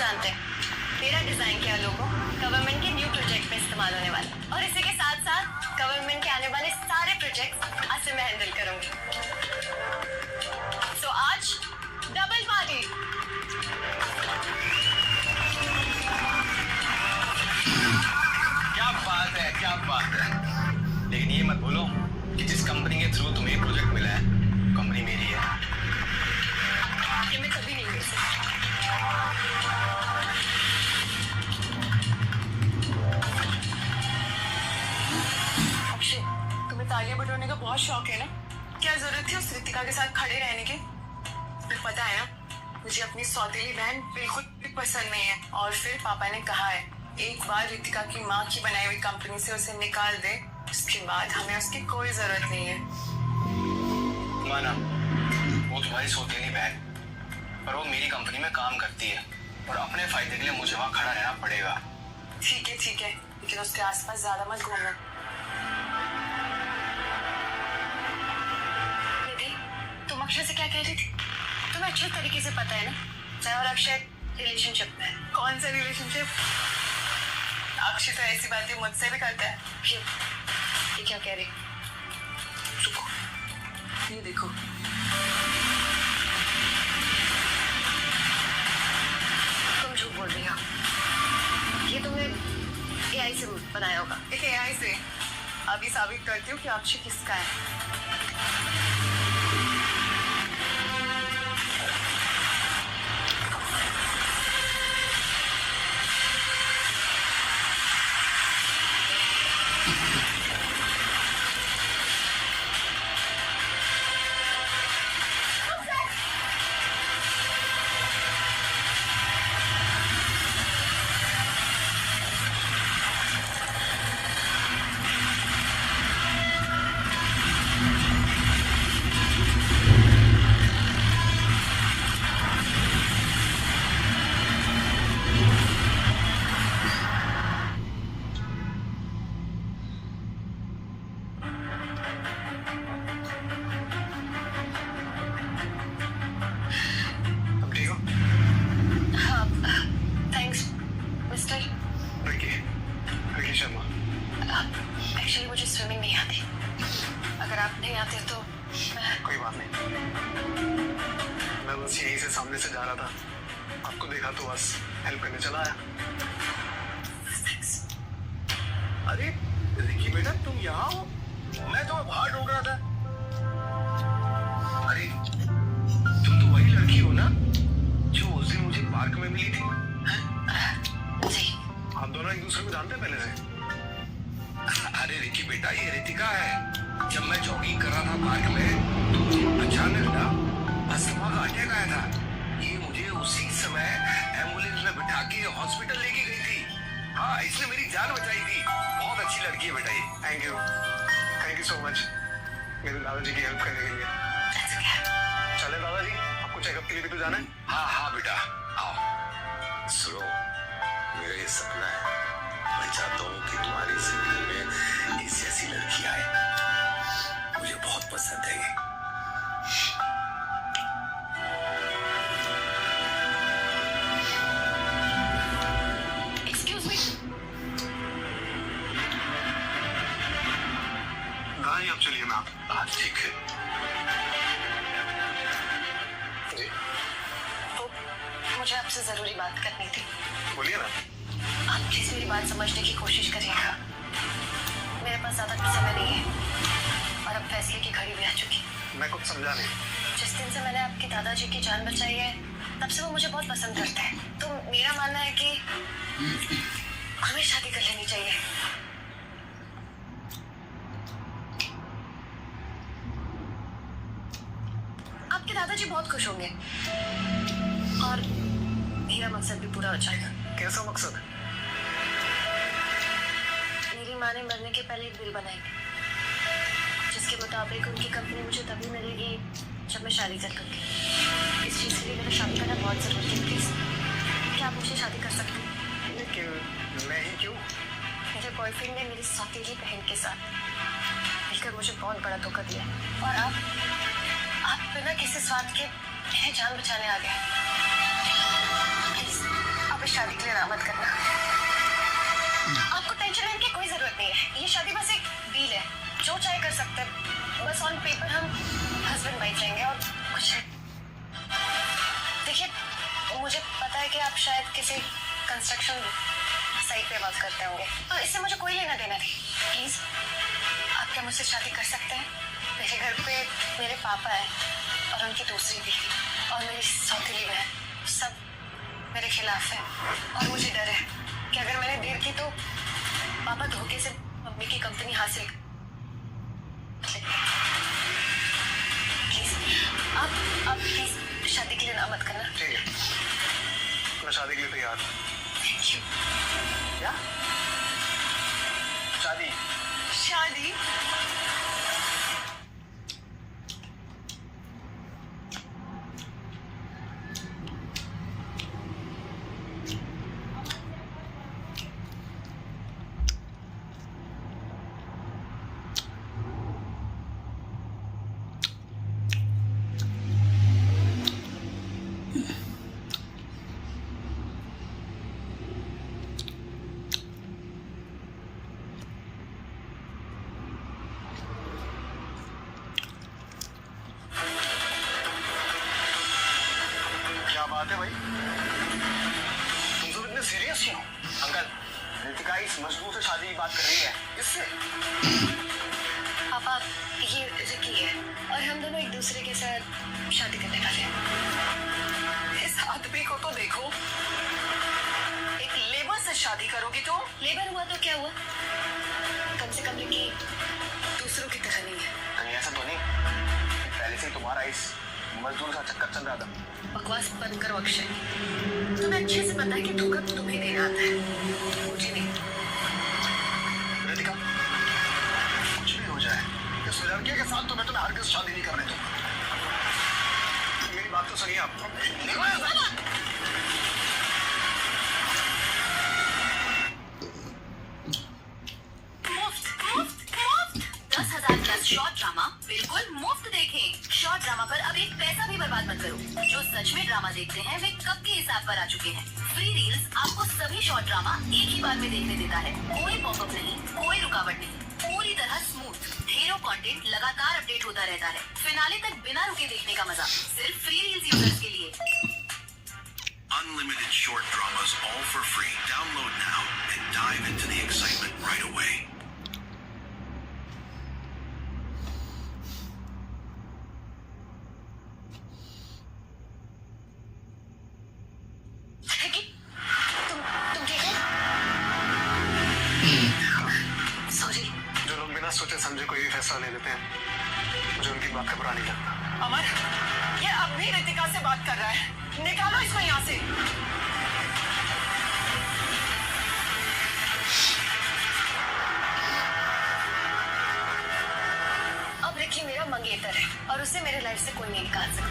जानते हैं, मेरा डिजाइन किया लोगो गवर्नमेंट के न्यू प्रोजेक्ट में इस्तेमाल होने वाला, और इसी के साथ साथ गवर्नमेंट के आने वाले सारे प्रोजेक्ट्स आज से मैं हैंडल करूंगी। सो आज डबल पार्टी। क्या बात है, क्या बात है। लेकिन ये मत बोलो कि जिस कंपनी के थ्रू तुम्हें प्रोजेक्ट मिला है कंपनी मेरी है। ये मैं कभी नहीं कर सकती। अक्षय, तुम्हें तालियां बटोरने का बहुत शौक है ना? क्या जरूरत थी उस रितिका के साथ खड़े रहने की? तुम्हें पता है ना, मुझे अपनी सौतेली बहन बिल्कुल भी पसंद नहीं है। और फिर पापा ने कहा है, एक बार रितिका की माँ की बनाई हुई कंपनी से उसे निकाल दे, उसके बाद हमें उसकी कोई जरूरत नहीं है। माना, वो तुम्हारी सौतेली बहन, पर वो मेरी कंपनी में काम करती है और अपने फायदे के लिए मुझे वहाँ खड़ा रहना पड़ेगा। ठीक है, लेकिन उसके आसपास ज्यादा मत घूमना। निधि, तुम अक्षय से क्या कह रही थी? तुम्हें अच्छे तरीके से पता है ना, मैं और अक्षय रिलेशनशिप में है। कौन सा रिलेशनशिप? अक्षय तो ऐसी बातें मुझसे भी करता है। क्यों? ये क्या कह रही? रुको, ये देखो। तुम झूठ बोल रही हो। ये तुमने AI से बनाया होगा। एक AI से अभी साबित करती हूँ कि अक्षय किसका है। एक्चुअली मुझे स्विमिंग नहीं आती। अगर आप नहीं आते तो कोई बात नहीं, मैं बस यहीं से सामने से जा रहा था, आपको देखा तो बस हेल्प करने चला आया। अरे रिकी बेटा, तुम यहाँ हो? मैं तुम्हें बाहर ढूंढ रहा था। अरे तुम तो वही लड़की हो ना जो उस दिन मुझे पार्क में मिली थी? जी। आप दोनों एक दूसरे को जानते हैं पहले से? अरे रिकी बेटा, ये रितिका है। जब मैं जॉगिंग कर रहा था पार्क में तो मुझे अचानक ना अस्थमा का अटैक आया था। ये मुझे उसी समय एम्बुलेंस में बिठा के हॉस्पिटल लेके गई थी। हाँ, इसने मेरी जान बचाई थी। बहुत अच्छी लड़की है बेटा ये। थैंक यू सो मच मेरे दादाजी की हेल्प करने के लिए। चले दादाजी, आपको चेकअप के लिए भी तो जाना है। हाँ बेटा, आओ। सुनो, मेरा ये सपना है, मैं चाहता हूँ कि तुम्हारी जिंदगी में इस जैसी लड़की आए। मुझे बहुत पसंद है ये। Excuse me. दादाजी आप चलिए, मैं आप। ठीक है। जी तो मुझे आपसे जरूरी बात करनी थी। बोलिए ना। आप प्लीज मेरी बात समझने की कोशिश करिएगा। मेरे पास ज्यादा समय नहीं है और अब फैसले की घड़ी भी आ चुकी। मैं कुछ समझा नहीं। जिस दिन से मैंने आपके दादाजी की जान बचाई है, तब से वो मुझे बहुत पसंद करते हैं। तो मेरा मानना है कि हमें शादी कर लेनी चाहिए। आपके दादाजी बहुत खुश होंगे और मेरा मकसद भी पूरा हो जाएगा। कैसा मकसद? मेरी माँ ने मरने के पहले एक बिल बनाएंगे जिसके मुताबिक उनकी कंपनी मुझे तभी मिलेगी जब मैं शादी कर लूँगी। इस चीज़ के लिए मेरा शादी करना बहुत ज़रूरी है। प्लीज़, क्या आप मुझे शादी कर सकते हैं? लेकिन मैं ही क्यों? मेरे बॉयफ्रेंड ने मेरी सौतेली बहन के साथ मिलकर मुझे बहुत बड़ा धोखा दिया और आप बिना किसी स्वार्थ के मेरी जान बचाने आ गए। प्लीज, आप वापस शादी के लिए ना मत करना। आपको टेंशन लेने की कोई जरूरत नहीं है। ये शादी बस एक डील है, जो चाहे कर सकते हैं। बस ऑन पेपर हम हस्बैंड वाइफ रहेंगे और कुछ नहीं। देखिए, मुझे पता है कि आप शायद किसी कंस्ट्रक्शन साइट पे बात करते होंगे, और इससे मुझे कोई लेना देना नहीं। प्लीज, आप क्या मुझसे शादी कर सकते हैं? मेरे घर पे मेरे पापा है और उनकी दूसरी बीवी और मेरी सौतेली बहन, सब मेरे खिलाफ है। और मुझे डर है कि अगर मैंने देर की तो पापा धोखे से मम्मी की कंपनी हासिल कर लेंगे। प्लीज, आप प्लीज शादी के लिए ना मत करना। ठीक है, मैं शादी के लिए तैयार हूँ। Thank you. क्या शादी? शादी? क्या बात है भाई, तुम सब इतने सीरियस क्यों? अंकल, रितिका इस मजबूर से शादी की बात कर रही है। इससे पापा, ये रिकी है और हम दोनों एक दूसरे के साथ शादी करने वाले हैं। इस आदमी को तो देखो, एक लेबर से शादी करोगी तो? लेबर हुआ तो क्या हुआ, कम से कम रिकी दूसरों की तरह नहीं है। कहीं ऐसा तो नहीं पहले से ही तुम्हारा इस मजदूर का चक्कर चल रहा था? बकवास बंद करो अक्षय, तुम्हें अच्छे से पता है कि धोखा तुम्हें देना आता है, मुझे नहीं। रितिका, कुछ भी हो जाए, इस लड़के के साथ तो मैं तुम्हें हरगिज़ शादी नहीं करने दूंगा। मेरी बात तो सुनिए आप। मुफ्त मुफ्त मुफ्त 10,000 प्लस शॉर्ट ड्रामा बिल्कुल मुफ्त देखें। शॉर्ट ड्रामा पर अब एक पैसा भी बर्बाद मत करो। जो सच में ड्रामा देखते हैं वे कब के हिसाब पर आ चुके हैं। फ्री रील्स आपको सभी शॉर्ट ड्रामा एक ही बार में देखने देता है। कोई पॉपअप नहीं, कोई रुकावट नहीं, पूरी तरह स्मूथ। ढेरों कंटेंट लगातार अपडेट होता रहता है। फिनाले तक बिना रुके देखने का मजा सिर्फ फ्री रील्स यूजर्स के लिए। Unlimited short dramas all for free. Download now and dive into the excitement right away. Ricky, तुम ठीक हो? सॉरी। जो लोग बिना सोचे समझे कोई भी फैसला ले लेते हैं, मुझे उनकी बात का बुरा नहीं लगता। अमर, ये अब भी रितिका से बात कर रहा है, निकालो इसको यहाँ से। अब रिकी मेरा मंगेतर है और उसे मेरे लाइफ से कोई नहीं निकाल सकता।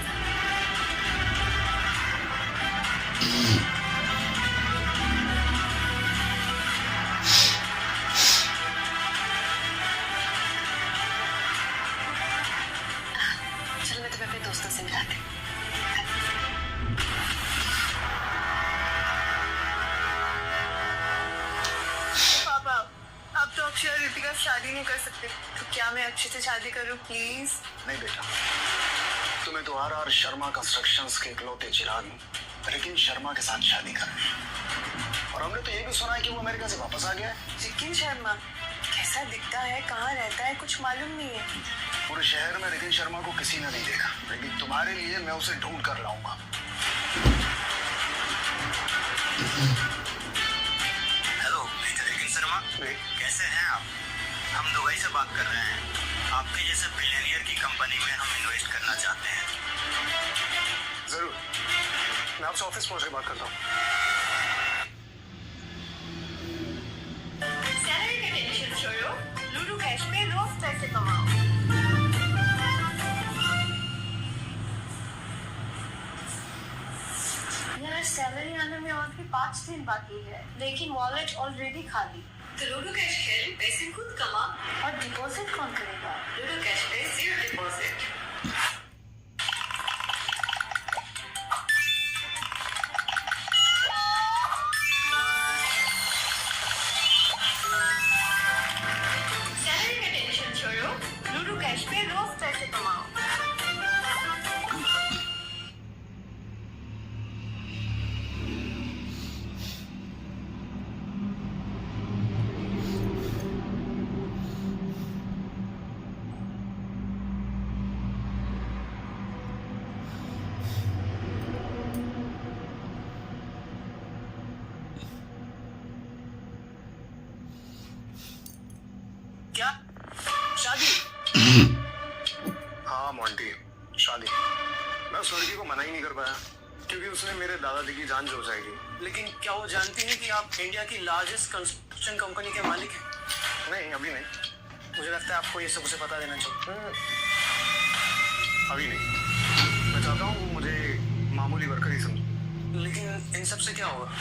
चलो मैं तुम्हें अपने दोस्तों से मिलाती हूँ। पापा, अब तो अक्षय और रितिका शादी नहीं कर सकते, तो क्या मैं अक्षय से शादी करूँ प्लीज? नहीं बेटा, तुम्हें तो RR शर्मा कंस्ट्रक्शंस के इकलौते चिराग रिकिन शर्मा के साथ शादी करनी है। और हमने तो ये भी सुना है कि वो अमेरिका से वापस आ गया है। रिकिन शर्मा कैसा दिखता है, कहाँ रहता है, कुछ मालूम नहीं है। पूरे शहर में रिकिन शर्मा को किसी ने नहीं देखा, लेकिन तुम्हारे लिए मैं उसे ढूंढ कर लाऊंगा। हेलो मिस्टर रिकी शर्मा, कैसे हैं आप? हम दुबई से बात कर रहे हैं। आपके जैसे बिलियनियर की कंपनी में हम इन्वेस्ट करना चाहते हैं। जरूर, मैं आपसे ऑफिस पहुंच के बात करता हूँ। सैलरी का टेंशन छोड़ो, लूडो कैश में रोज पैसे कमाओ। यार, सैलरी आने में और भी 5 दिन बाकी है, लेकिन वॉलेट ऑलरेडी खाली। तो लूडो कैश खेल, पैसे खुद कमा। और डिपॉजिट कौन करेगा? लूडो कैश पे 0 डिपॉजिट। हाँ मॉन्टी, शादी। मैं उस लड़की को मना ही नहीं कर पाया क्योंकि उसने मेरे दादाजी की जान जोड़ जाएगी। लेकिन क्या वो जानती है कि आप इंडिया की लार्जेस्ट कंस्ट्रक्शन कंपनी के मालिक हैं? नहीं, अभी नहीं। मुझे लगता है आपको ये सब उसे पता देना चाहिए। अभी नहीं। मैं चाहता हूँ मुझे मामूली वर्कर ही समझो। लेकिन इन सब से क्या होगा?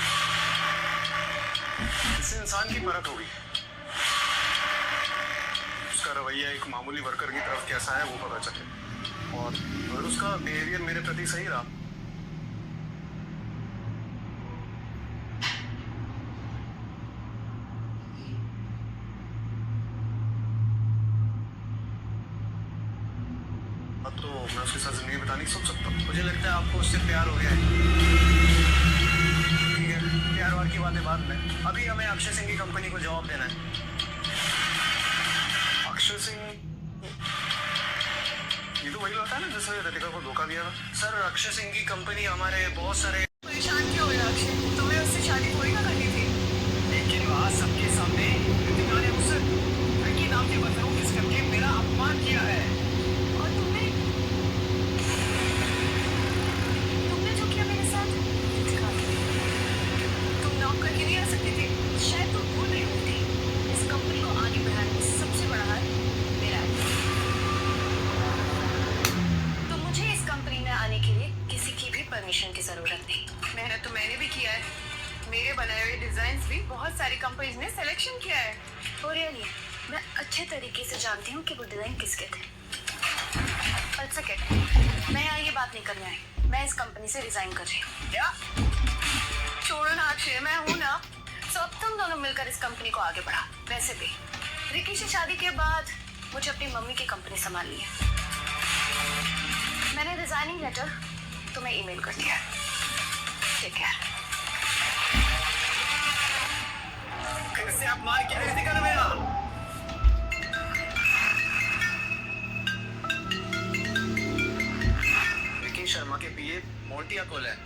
इससे इंसान की परख होगी, उसका रवैया एक मामूली वर्कर की तरफ कैसा है वो पता चले, और अगर उसका बिहेवियर मेरे प्रति सही रहा तो मैं उसके साथ जिंदगी बिताने की सोच सकता हूँ। मुझे लगता है आपको उससे प्यार हो गया है। ठीक है, प्यार वार की बातें बाद में। अभी हमें अक्षय सिंह की कंपनी को जवाब देना है। अक्षय सिंह, ये तो वही लड़का है ना जिसने रितिका को धोखा दिया था? सर, अक्षय सिंह की कंपनी हमारे बहुत सारे, परेशान क्यों हो रहा अक्षय? तुम्हें उससे शादी थोड़ी ना करनी थी। लेकिन वहाँ सबके सामने रितिका ने मुझसे लड़की नाम के बदतमीज करके मेरा अपमान किया है। और तुमने जो किया मेरे साथ, तुम नौकर के लिए आ सकती थी। शायद तुम भूल रही होती, इस कंपनी को आगे बढ़ाने में सबसे बड़ा हाथ मेरा है। तो मुझे इस कंपनी में आने के लिए किसी की भी परमिशन की जरूरत नहीं। मेहनत तो मैंने भी किया है, मेरे बनाए हुए डिजाइन भी बहुत सारी कंपनीज ने सिलेक्शन किया है। और रियली मैं अच्छे तरीके से जानती हूँ कि वो डिजाइन किसके थे। एक सेकेंड, मैं यहाँ ये बात नहीं करने आई, मैं इस कंपनी से रिजाइन कर रही हूँ। क्या? छोड़ो ना अक्षय, मैं हूँ ना। तो अब तुम दोनों मिलकर इस कंपनी को आगे बढ़ा। वैसे भी रिकी से शादी के बाद मुझे अपनी मम्मी की कंपनी संभालनी है। मैंने रिजाइनिंग लेटर तुम्हें ईमेल कर दिया है। Take care. फिर से आप मार क्या रितिका ने मेरा? विकी शर्मा के पीए मोंटिया कॉल है।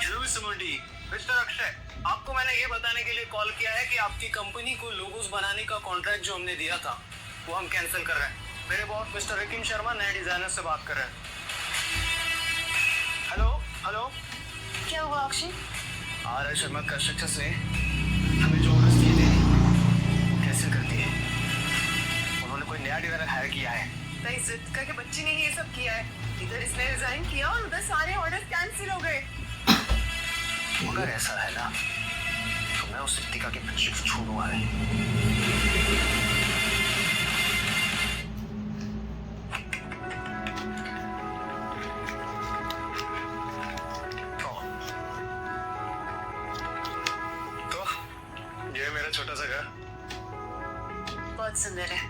Hello mister Monty. Mister Akshay, आपको मैंने ये बताने के लिए कॉल किया है कि आपकी कंपनी को लोगोस बनाने का कॉन्ट्रैक्ट जो हमने दिया था वो हम कैंसिल कर रहे हैं। मेरे बॉस मिस्टर रिकिम शर्मा नए डिजाइनर से बात कर रहे हैं। हेलो हेलो, क्या हुआ अक्षय? आर शर्मा कंस्ट्रक्शन से हमें जो ऑर्डर्स दिए थे कैंसिल कर दिए। उन्होंने कोई नया डिजाइनर हायर किया है। रितिका के बच्चे ने ये सब किया है। इधर इसने रिजाइन किया और उधर सारे ऑर्डर्स कैंसिल हो गए। अगर ऐसा है ना तो मैं उस रितिका के बच्चे को छोड़ूंगा नहीं। तो ये है मेरा छोटा सा घर। बहुत सुंदर है।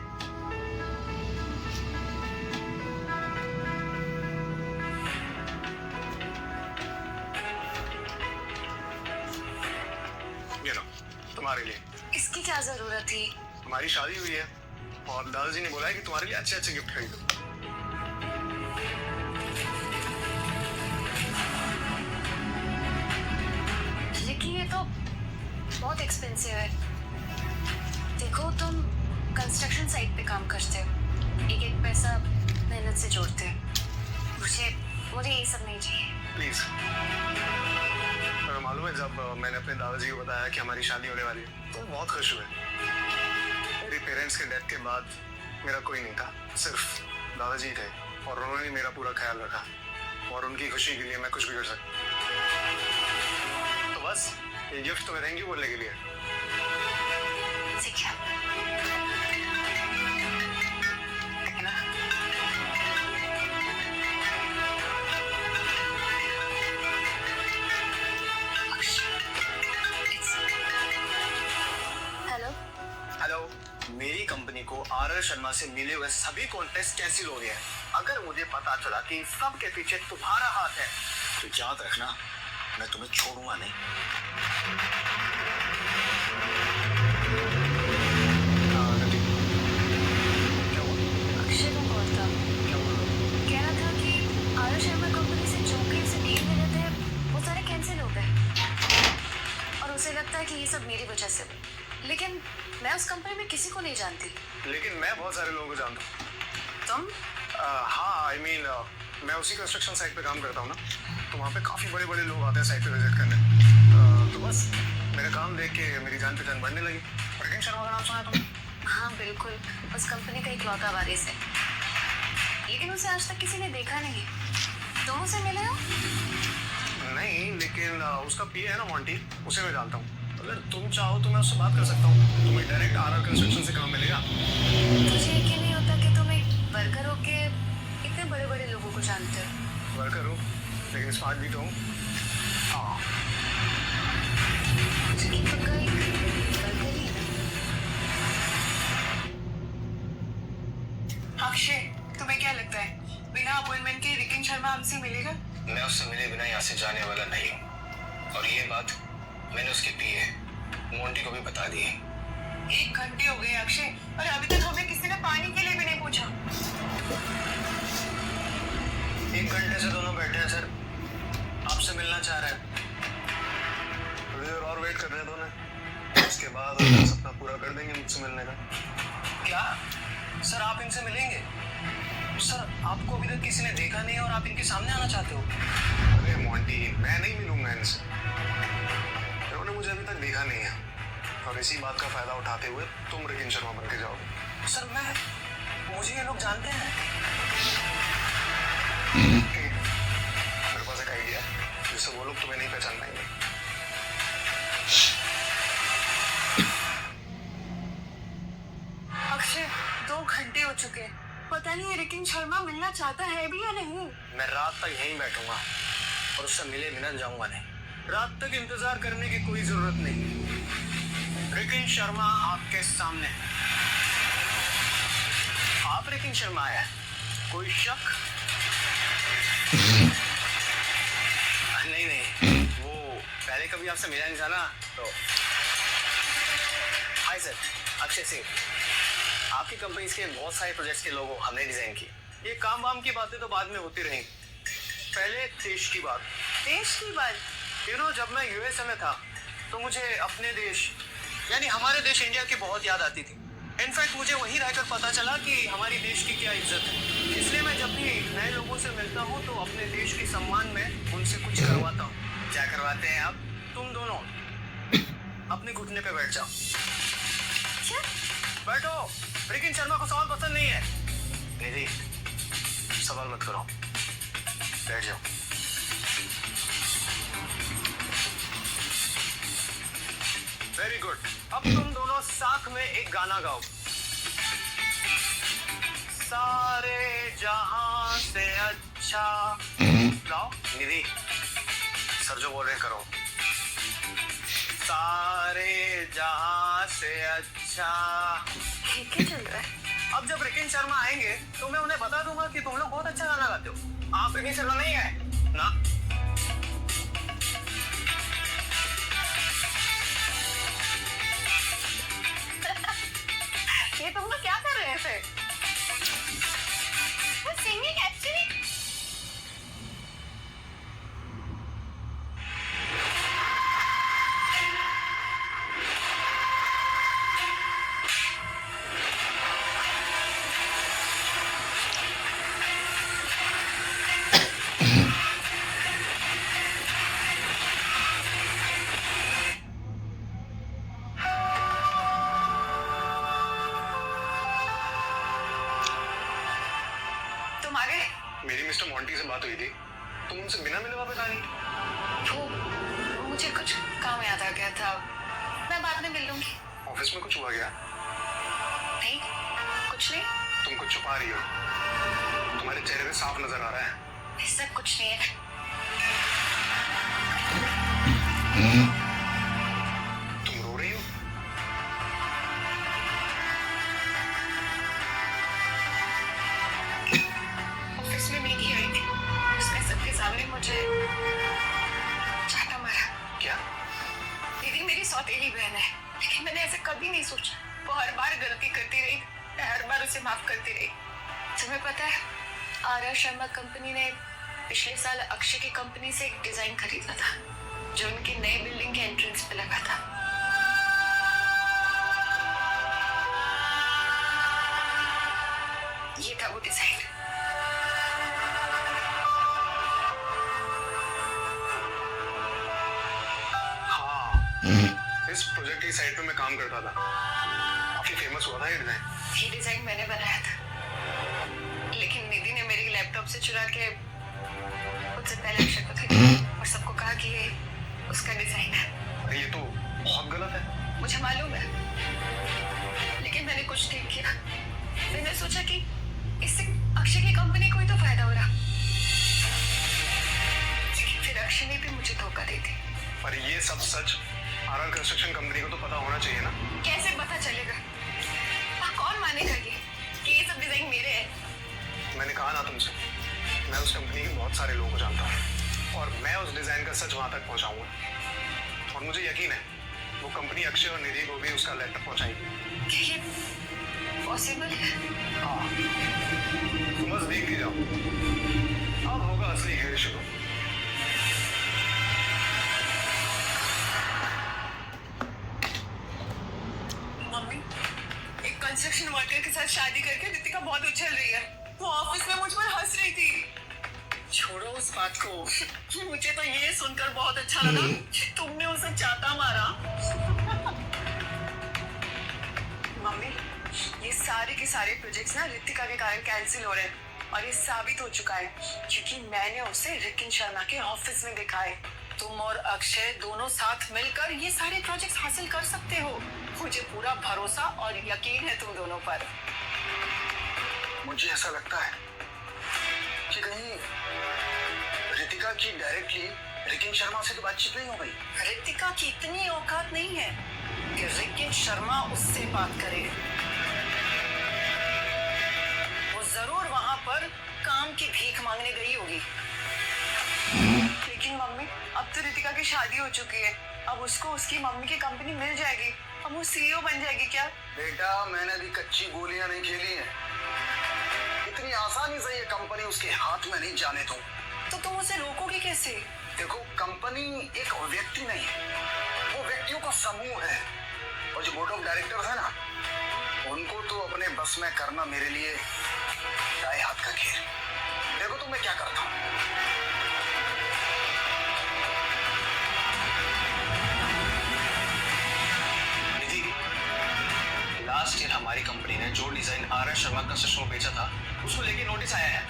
ये लो, तुम्हारे लिए। इसकी क्या जरूरत थी? हमारी शादी हुई है और दादाजी ने बोला है कि तुम्हारे लिए अच्छे अच्छे गिफ्ट खरीदो। लेकिन ये तो बहुत एक्सपेंसिव है। देखो, तुम कंस्ट्रक्शन साइट पे काम करते हो, एक एक पैसा मेहनत से जोड़ते हो। मुझे ये सब नहीं चाहिए। प्लीज। मालूम है जब मैंने अपने दादाजी को बताया कि हमारी शादी होने वाली है तो बहुत खुश हुए। मेरे पेरेंट्स के डेथ के बाद मेरा कोई नहीं था, सिर्फ दादाजी थे और उन्होंने मेरा पूरा ख्याल रखा और उनकी खुशी के लिए मैं कुछ भी कर सकता। तो बस ये गिफ्ट तुम्हें थैंक यू बोलने के लिए। ठीक है। हेलो। हेलो, मेरी कंपनी को आर शर्मा से मिले हुए सभी कॉन्टेस्ट कैंसिल हो गए हैं। अगर मुझे पता चला कि सब के पीछे तुम्हारा हाथ है तो याद रखना मैं तुम्हें छोड़ूंगा नहीं। अक्षय को कॉल था, कह रहा था कि आर शर्मा कंपनी से जो भी उसे डील मिले थे वो सारे कैंसिल हो गए और उसे लगता है कि ये सब मेरी वजह से। लेकिन मैं उस कंपनी में किसी को नहीं जानती। लेकिन मैं बहुत सारे लोगों को जानता हूँ। तुम? हाँ, आई मीन मैं उसी कंस्ट्रक्शन साइट पे काम करता हूँ ना, तो वहाँ पे काफ़ी बड़े बड़े लोग आते हैं साइट पे विजिट करने। तो बस मेरा काम देख के मेरी जान पहचान बढ़ने लगी। रिकेन शर्मा का नाम सुना है तुमने? हाँ बिल्कुल, उस कंपनी का इकलौता वारिस है, लेकिन उसे आज तक किसी ने देखा नहीं। तुम उसे मिले हो? नहीं, लेकिन उसका पीए है ना मॉन्टी, उसे मैं जानता हूँ। अगर तुम चाहो तो मैं उससे बात कर सकता हूँ। तुम्हें डायरेक्ट आरआर कंस्ट्रक्शन से काम मिलेगा। मुझे यकीन नहीं होता कि तुम एक वर्कर हो के इतने बड़े बड़े लोगों को जानते हो। वर्कर हूँ, लेकिन स्मार्ट भी तो हूँ। हाँ, लेकिन पक्का एक वर्कर ही है ना? अक्षय, तुम्हें क्या लगता है बिना अपॉइंटमेंट के रिकेन शर्मा हमसे मिलेगा? मैं उससे मिले बिना यहाँ से जाने वाला नहीं हूँ, और ये बात मैंने उसके पीए मोंटी को भी बता दी है। 1 घंटे हो गए अक्षय, और अभी तक हमें किसी ने पानी के लिए भी नहीं पूछा। 1 घंटे से दोनों बैठे हैं सर, आपसे मिलना चाह रहे हैं। थोड़ी देर और वेट कर रहे हैं दोनों, उसके बाद अपना सपना पूरा कर देंगे मुझसे मिलने का। क्या सर आप इनसे मिलेंगे? सर आपको अभी तक किसी ने देखा नहीं और आप इनके सामने आना चाहते हो? अरे मॉन्टी, मैं नहीं मिलूंगा इनसे। इन्होंने मुझे अभी तक देखा नहीं है, और इसी बात का फायदा उठाते हुए तुम रिकेन शर्मा बन के जाओगे। सर मुझे ये लोग जानते हैं। मेरे पास एक आइडिया है जिससे वो लोग तुम्हें नहीं पहचान पाएंगे। अक्षय, 2 घंटे हो चुके हैं, पता नहीं रिकेन शर्मा मिलना चाहता है भी या नहीं। मैं रात तक यहीं बैठूंगा और उससे मिले बिना जाऊंगा नहीं। रात तक इंतजार करने की कोई जरूरत नहीं। रिकेन शर्मा आपके सामने है। आप रिकेन शर्मा आया, कोई शक? नहीं, वो पहले कभी आपसे मिला नहीं था ना, तो हाय सर, अक्षय सिंह। आपकी कंपनी के बहुत सारे प्रोजेक्ट्स के लोगो हमने डिजाइन किए। ये काम वाम की बातें तो बाद में होती रहेंगी, पहले देश की बात। देश की बात? जब मैं यूएसए में था तो मुझे अपने देश यानी हमारे देश इंडिया की बहुत याद आती थी। इनफैक्ट मुझे वहीं रहकर पता चला कि हमारी देश की क्या इज्जत है। इसलिए मैं जब भी नए लोगों से मिलता हूँ तो अपने देश के सम्मान में उनसे कुछ करवाता हूँ। क्या करवाते हैं आप? तुम दोनों अपने घुटने पे बैठ जाओ। क्या? बैठो। रिकेन शर्मा को सवाल पसंद नहीं है। निधि, सवाल मत करो, बैठ जाओ। Very good. अब तुम दोनों साथ में एक गाना गाओ। सारे जहां से अच्छा गाओ। निधि, सर जो बोल रहे हैं करो। सारे जहां से अच्छा। ठीक है, चल रहा है। अब जब रिकेन शर्मा आएंगे तो मैं उन्हें बता दूंगा कि तुम लोग बहुत अच्छा गाना गाते हो। आप रिकेन शर्मा नहीं आए ना? ये तुम लोग क्या कर रहे थे? Singing actually. मेरी मिस्टर मॉन्टी से बात हुई थी, तुम उनसे बिना मिले वापस आ गई। वो मुझे कुछ काम याद आ गया था, मैं बाद में मिल लूंगी। ऑफिस में कुछ हुआ क्या? नहीं, कुछ नहीं। तुम कुछ छुपा रही हो, तुम्हारे चेहरे पे साफ नजर आ रहा है। ऐसा कुछ नहीं है। तुम रो रही हो? ऑफिस में मीठी आई थी, उसने सबके सामने मुझे चाटा मारा। क्या? दीदी मेरी सौतेली बहन है, लेकिन मैंने ऐसा कभी नहीं सोचा। वो हर बार गलती करती रही, मैं हर बार उसे माफ करती रही। तुम्हें पता है, आर शर्मा कंपनी ने पिछले साल अक्षय की कंपनी से एक डिजाइन खरीदा था जो उनकी नई बिल्डिंग के एंट्रेंस पे लगा था। ये था वो डिजाइन। हाँ, इस प्रोजेक्ट की साइट पे मैं काम करता था। काफी फेमस हुआ था ये डिजाइन। ये डिजाइन मैंने बनाया था, लेकिन निधि ने मेरी लैपटॉप से चुरा के उससे पहले अक्षय को दिया और सबको कहा कि ये उसका डिजाइन है। अरे ये तो बहुत गलत है। मुझे मालूम है, लेकिन मैंने कुछ ठीक किया। मैंने सोचा कि इससे अक्षय की कंपनी को ही तो फायदा हो रहा, लेकिन फिर अक्षय ने भी मुझे धोखा दे दी। पर ये सब सच आरआर कंस्ट्रक्शन कंपनी को तो पता होना चाहिए ना। कैसे पता चलेगा? कौन मानेगा ये कि ये सब डिजाइन मेरे हैं? मैंने कहा ना तुमसे, मैं उस कंपनी के बहुत सारे लोगों को जानता हूँ और मैं उस डिजाइन का सच वहां तक पहुंचाऊंगा। और मुझे यकीन है वो कंपनी अक्षय और निधि को भी उसका लेटर पहुंचाएगी। क्या ये पॉसिबल है? हाँ, तुम बस देख के जाओ, अब होगा असली खेल शुरू। मम्मी, एक कंस्ट्रक्शन वर्कर के साथ शादी करके रितिका बहुत उछल रही है। वो ऑफिस में मुझ पर हंस रही थी। छोड़ो उस बात को। मुझे तो ये सुनकर बहुत अच्छा लगा कि तुमने उसे चाटा मारा। मम्मी, ये सारे के सारे प्रोजेक्ट्स ना रितिका के कारण कैंसिल हो रहे हैं और ये साबित हो चुका है क्योंकि मैंने उसे रिकिन शर्मा के ऑफिस में देखा है। तुम और अक्षय दोनों साथ मिलकर ये सारे प्रोजेक्ट्स हासिल कर सकते हो। मुझे पूरा भरोसा और यकीन है तुम दोनों पर। मुझे ऐसा लगता है कि कहीं रितिका की डायरेक्टली रिकिन शर्मा से तो बातचीत नहीं हो गई। रितिका की इतनी औकात नहीं है कि रिकिन शर्मा उससे बात करे। वो जरूर वहां पर काम की भीख मांगने गई होगी। लेकिन मम्मी, अब तो रितिका की शादी हो चुकी है। अब उसको उसकी मम्मी की कंपनी मिल जाएगी। अब वो सीईओ बन जाएगी क्या? बेटा, मैंने भी कच्ची गोलियां नहीं खेली हैं। इतनी आसानी से ये कंपनी उसके हाथ में नहीं जाने दूं। तो तुम उसे रोकोगे कैसे? देखो, कंपनी एक व्यक्ति नहीं है, वो व्यक्तियों का समूह है। और जो बोर्ड ऑफ डायरेक्टर्स है ना, उनको तो अपने बस में करना मेरे लिए दाएं हाथ का खेल। देखो तो मैं क्या करता हूँ। निधि, लास्ट ईयर हमारी कंपनी ने जो design R S Sharma construction को बेचा था, उसको लेके नोटिस आया है।